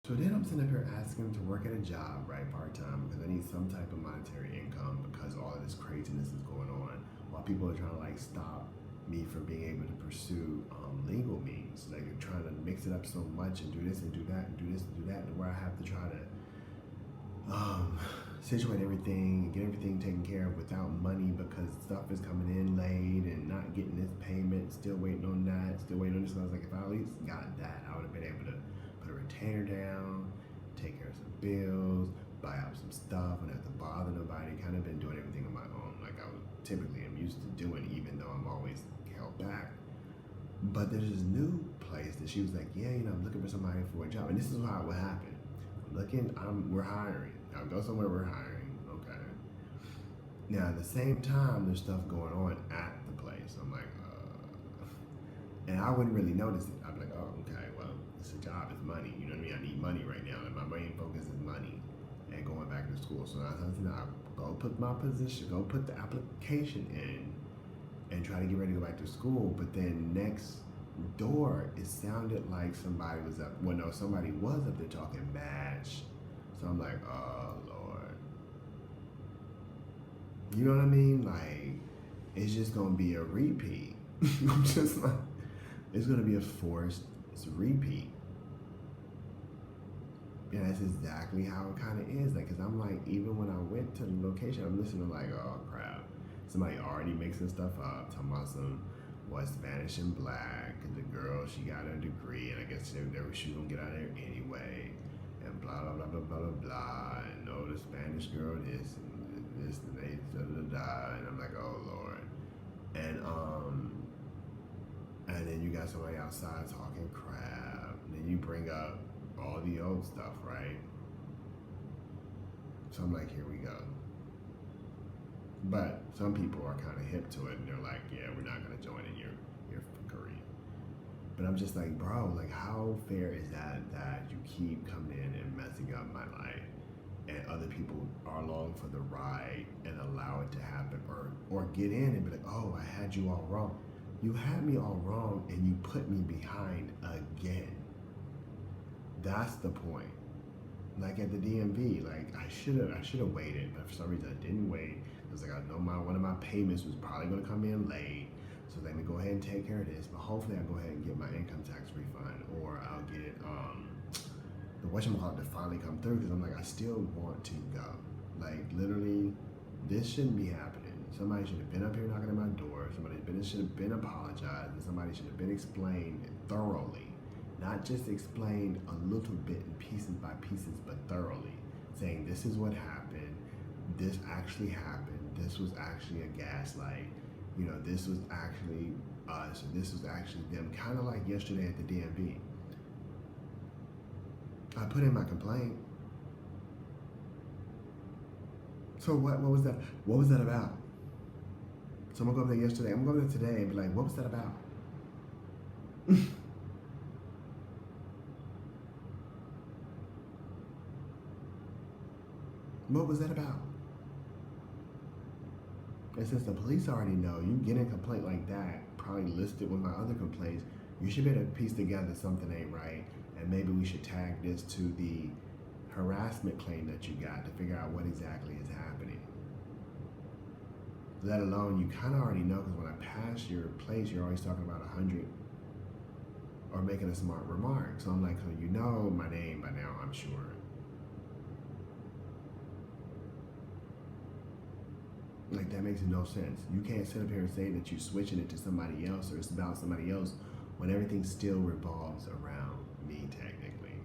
So then I'm sitting up here asking him to work at a job, right, part time, because I need some type of monetary income because all of this craziness is going on. While people are trying to like stop me from being able to pursue legal means, like they're trying to mix it up so much and do this and do that and do this and do that, and where I have to try to situate everything and get everything taken care of without money because stuff is coming in late and not getting this payment, still waiting on that, still waiting on this. And I was like, if I at least got that, I would have been able to put a retainer down, take care of some bills, buy out some stuff, and have to bother nobody. Kind of been doing everything on my own, like I was typically am used to doing, even though I'm always held back. But there's this new place that she was like, yeah, I'm looking for somebody for a job, and this is how it would happen. We're hiring. I'll go somewhere we're hiring. Okay. Now at the same time, there's stuff going on at the place. I'm like, and I wouldn't really notice it. I'd be like, oh, okay, well, it's a job, it's money. You know what I mean? I need money right now, and my main focus is money and going back to school. So I go put my position, go put the application in, and try to get ready to go back to school. But then next door, it sounded like somebody was up. Well, no, somebody was up there talking match. So I'm like, oh Lord, you know what I mean? Like, it's just gonna be a repeat. I'm just like, it's gonna be a forced repeat. And that's exactly how it kind of is. Like, cause I'm like, even when I went to the location, I'm listening to like, oh crap, somebody already mixing stuff up, talking about some was Spanish and black, and the girl she got her degree, and I guess she gonna get out of there anyway, and blah blah blah blah blah blah blah, and no, the Spanish girl this and this and they da da da, and I'm like, oh Lord, and then you got somebody outside talking crap, and then you bring up all the old stuff, right? So I'm like, here we go. But some people are kind of hip to it, and they're like, yeah, we're not gonna join in your fuckery. But I'm just like, bro, like, how fair is that you keep coming in and messing up my life, and other people are along for the ride and allow it to happen, or get in and be like, oh, I had you all wrong. You had me all wrong, and you put me behind again. That's the point. Like at the DMV, like I should have waited, but for some reason I didn't wait. I was like, I know one of my payments was probably gonna come in late, so let me go ahead and take care of this. But hopefully I'll go ahead and get my income tax refund, or I'll get the whatchamacallit to finally come through, because I'm like, I still want to go. Like literally, this shouldn't be happening. Somebody should have been up here knocking at my door. Should have been apologized, and somebody should have been explained thoroughly. Not just explained a little bit in pieces by pieces, but thoroughly, saying this is what happened, this actually happened, this was actually a gaslight, this was actually us, or this was actually them, kind of like yesterday at the DMV. I put in my complaint. So what was that? What was that about? So I'm gonna go up there yesterday, I'm gonna go up there today and be like, what was that about? What was that about? And since the police already know, you get a complaint like that, probably listed with my other complaints, you should be able to piece together something ain't right, and maybe we should tag this to the harassment claim that you got to figure out what exactly is happening. Let alone, you kind of already know, because when I pass your place, you're always talking about 100 or making a smart remark. So I'm like, so you know my name by now, I'm sure. Like, that makes no sense. You can't sit up here and say that you're switching it to somebody else or it's about somebody else when everything still revolves around me, technically.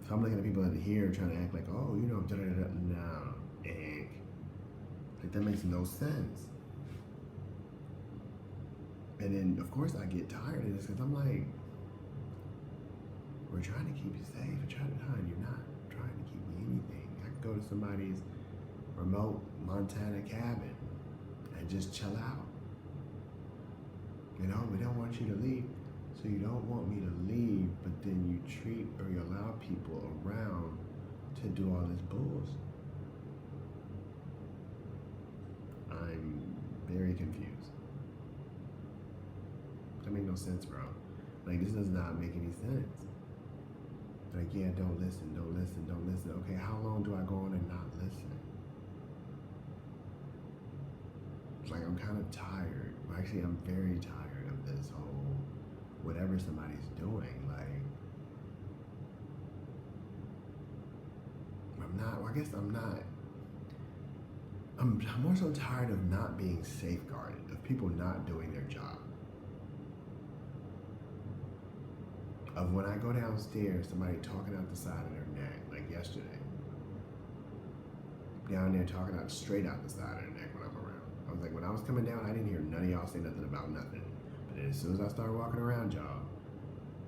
So I'm looking at people in here trying to act like, oh, da da da. No, like, that makes no sense. And then, of course, I get tired of this because I'm like, we're trying to keep you safe. We're trying to, you're not trying to keep me anything. I could go to somebody's remote Montana cabin and just chill out. We don't want you to leave, so you don't want me to leave, but then you treat or you allow people around to do all this bullshit. I'm very confused. That makes no sense, bro. Like, this does not make any sense. Like, yeah, don't listen, don't listen, don't listen. Okay, how long do I go on and not listen? Like, I'm kind of tired. Actually, I'm very tired of this whole whatever somebody's doing. Like, I'm not, well, I guess I'm not. I'm more so tired of not being safeguarded, of people not doing their job. Of when I go downstairs, somebody talking out the side of their neck, like yesterday. Down there talking out straight out the side of their neck when I'm around. I was like, when I was coming down, I didn't hear none of y'all say nothing about nothing. But then as soon as I started walking around y'all,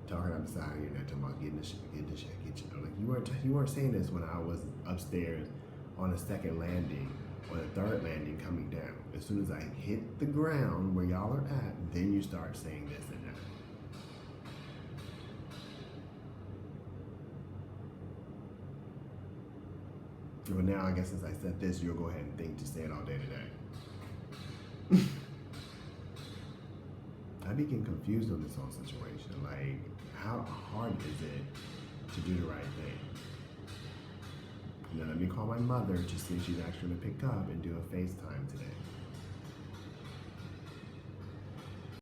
talking out the side of your neck, talking about getting the shit, get the shit, get you. Like you weren't saying this when I was upstairs on the second landing or the third landing coming down. As soon as I hit the ground where y'all are at, then you start saying this and that. Well, now I guess since I said this, you'll go ahead and think to say it all day today. I be getting confused on this whole situation. Like, how hard is it to do the right thing? And then let me call my mother to see if she's actually gonna pick up and do a FaceTime today.